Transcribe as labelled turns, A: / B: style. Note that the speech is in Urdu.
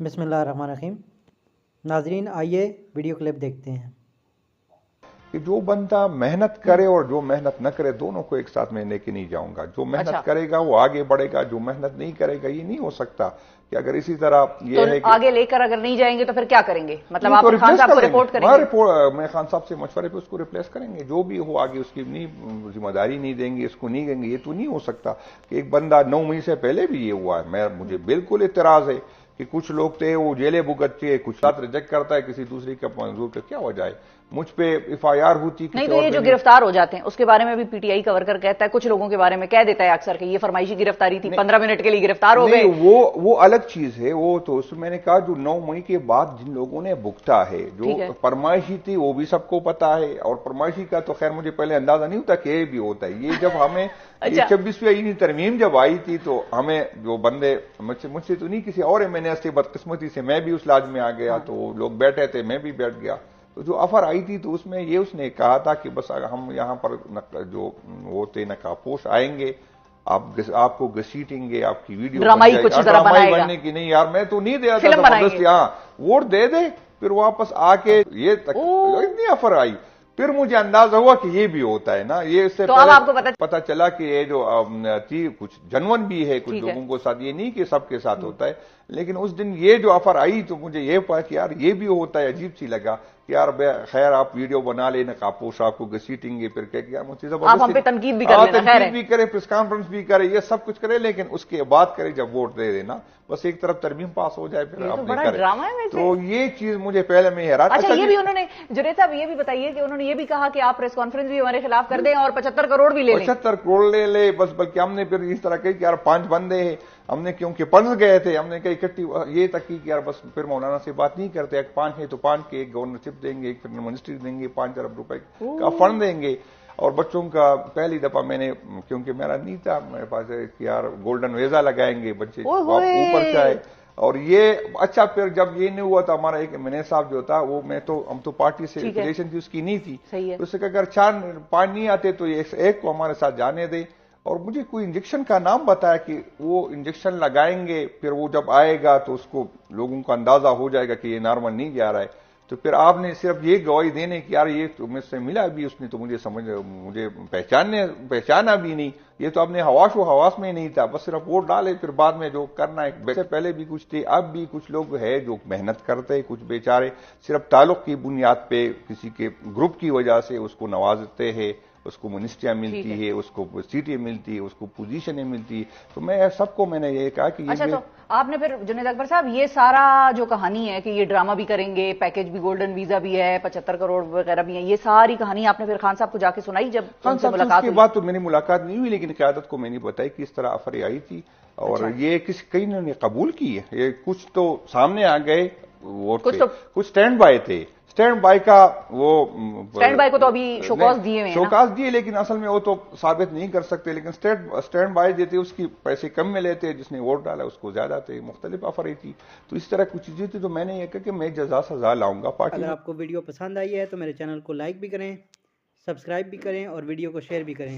A: بسم اللہ الرحمن الرحیم۔ ناظرین آئیے ویڈیو کلپ دیکھتے ہیں
B: کہ جو بندہ محنت کرے اور جو محنت نہ کرے دونوں کو ایک ساتھ میں لے کے نہیں جاؤں گا۔ جو محنت کرے گا وہ آگے بڑھے گا، جو محنت نہیں کرے گا یہ نہیں ہو سکتا کہ اگر اسی طرح یہ ہے کہ
C: آگے لے کر اگر نہیں جائیں گے تو پھر کیا کریں گے؟ مطلب آپ خان صاحب کو رپورٹ کریں گے؟
B: میں خان صاحب سے مشورے پہ اس کو ریپلیس کریں گے، جو بھی ہو آگے اس کی نہیں ذمہ داری نہیں دیں گے، اس کو نہیں دیں گے۔ یہ تو نہیں ہو سکتا کہ ایک بندہ 9 مئی سے پہلے بھی یہ ہوا ہے۔ مجھے بالکل اعتراض ہے کہ کچھ لوگ تھے وہ جیلیں بھگتتے، کچھ ساتھ ریجیکٹ کرتا ہے کسی دوسری کا منظور کا کیا وجہ ہے؟ مجھ پہ ایف آئی آر ہوتی
C: نہیں تو یہ جو گرفتار ہو جاتے ہیں اس کے بارے میں بھی پی ٹی آئی کا ورکر کہتا ہے، کچھ لوگوں کے بارے میں کہہ دیتا ہے اکثر کہ یہ فرمائشی گرفتاری تھی، 15 منٹ کے لیے گرفتار ہو گئے۔
B: وہ الگ چیز ہے، وہ تو اس میں نے کہا جو 9 مئی کے بعد جن لوگوں نے بھگتا ہے، جو فرمائشی تھی وہ بھی سب کو پتا ہے، اور فرمائشی کا تو خیر مجھے پہلے اندازہ نہیں ہوتا کہ یہ بھی ہوتا ہے۔ یہ جب ہمیں 26ویں آئینی ترمیم جب آئی تھی تو ہمیں جو بندے مجھ سے تو نہیں کسی اور میں نے بدقسمتی سے میں بھی اس لاج میں آ گیا، تو وہ لوگ بیٹھے تھے میں بھی بیٹھ گیا، تو جو آفر آئی تھی تو اس میں یہ اس نے کہا تھا کہ بس ہم یہاں پر جو ہوتے نقابپوش آئیں گے، آپ کو گھسیٹیں گے، آپ کی ویڈیو ڈرامائی بننے کی نہیں یار میں تو نہیں دے رہا تھا زبردستی، ہاں ووٹ دے دے پھر واپس آ کے یہ اتنی آفر آئی، پھر مجھے اندازہ ہوا کہ یہ بھی ہوتا ہے نا۔ یہ اس سے پتا چلا کہ یہ جو تھی کچھ جنون بھی ہے کچھ لوگوں کو ساتھ، یہ نہیں کہ سب کے ساتھ ہوتا ہے، لیکن اس دن یہ جو آفر آئی تو مجھے یہ پتا کہ یار یہ بھی ہوتا ہے۔ عجیب سی لگا کہ یار خیر آپ ویڈیو بنا لیں نقابپوش آپ کو گھسیٹیں گے، پھر کہ مجھے زبردستی
C: تنقید بھی
B: کرے، پریس کانفرنس بھی کرے، یہ سب کچھ کرے، لیکن اس کے بعد کرے جب ووٹ دے دینا، بس ایک طرف ترمیم پاس ہو جائے پھر آپ نہیں کرے، تو یہ چیز مجھے پہلے میں حیران۔
C: اچھا یہ بھی انہوں نے جنید صاحب یہ بھی بتائیے کہ انہوں نے یہ بھی کہا کہ آپ پریس کانفرنس بھی ہمارے خلاف کر دیں اور 75 کروڑ بھی لے لیں۔
B: 75 کروڑ لے لے بس، بلکہ ہم نے پھر اس طرح کہی کہ یار 5 بندے ہیں، ہم نے کیونکہ پنس گئے تھے، ہم نے کہا اکٹھی یہ تک کی کہ یار بس پھر مولانا سے بات نہیں کرتے، ایک 5 ہے تو 5 کے ایک گورنرشپ دیں گے، ایک پھر منسٹری دیں گے، 5 ارب روپے کا فنڈ دیں گے، اور بچوں کا پہلی دفعہ میں نے کیونکہ میرا نہیں تھا میرے پاس کہ یار گولڈن ویزا لگائیں گے بچے اوپر سے آئے، اور یہ اچھا پھر جب یہ نہیں ہوا تو ہمارا ایک منیر صاحب جو تھا وہ ہم تو پارٹی سے ریلیشن تھی اس کی نہیں تھی، تو اس سے کہ اگر 4-5 نہیں آتے تو ایک کو ہمارے ساتھ جانے دے، اور مجھے کوئی انجیکشن کا نام بتایا کہ وہ انجیکشن لگائیں گے، پھر وہ جب آئے گا تو اس کو لوگوں کو اندازہ ہو جائے گا کہ یہ نارمل نہیں جا رہا ہے، تو پھر آپ نے صرف یہ گواہی دینے کہ یار یہ تو مجھ سے ملا بھی، اس نے تو مجھے پہچانا بھی نہیں، یہ تو اپنے حواس و حواس میں نہیں تھا، بس صرف ووٹ ڈالے، پھر بعد میں جو کرنا ہے۔ ویسے پہلے بھی کچھ تھے، اب بھی کچھ لوگ ہے جو محنت کرتے، کچھ بیچارے صرف تعلق کی بنیاد پہ کسی کے گروپ کی وجہ سے اس کو نوازتے ہیں، اس کو منسٹریاں ملتی ہے، اس کو سیٹیں ملتی ہے، اس کو پوزیشنیں ملتی ہے، تو میں سب کو میں نے یہ کہا کہ
C: اچھا تو آپ نے پھر جنید اکبر صاحب یہ سارا جو کہانی ہے کہ یہ ڈرامہ بھی کریں گے، پیکج بھی گولڈن ویزا بھی ہے، 75 کروڑ وغیرہ بھی ہیں، یہ ساری کہانی آپ نے پھر خان صاحب کو جا کے سنائی جب ان سے ملاقات ہوئی؟
B: اس کے بعد تو میری ملاقات نہیں ہوئی، لیکن قیادت کو میں نے بتائی کہ اس طرح آفر آئی تھی، اور یہ کئی نے قبول کی ہے، یہ کچھ تو سامنے آ گئے ووٹ پہ، کچھ سٹینڈ بائی تھے، سٹینڈ بائی کا وہ
C: سٹینڈ بائی کو تو ابھی شوکاز دیے ہوئے ہیں،
B: شوکاز دیے، لیکن اصل میں وہ تو ثابت نہیں کر سکتے، لیکن سٹینڈ بائی دیتے اس کی پیسے کم میں لیتے، جس نے ووٹ ڈالا اس کو زیادہ تھے، مختلف آفر ہی تھی، تو اس طرح کچھ چیزیں تھی، تو میں نے یہ کہا کہ میں جزا سزا لاؤں گا پارٹی۔
A: اگر آپ کو ویڈیو پسند آئی ہے تو میرے چینل کو لائک بھی کریں، سبسکرائب بھی کریں اور ویڈیو کو شیئر بھی کریں۔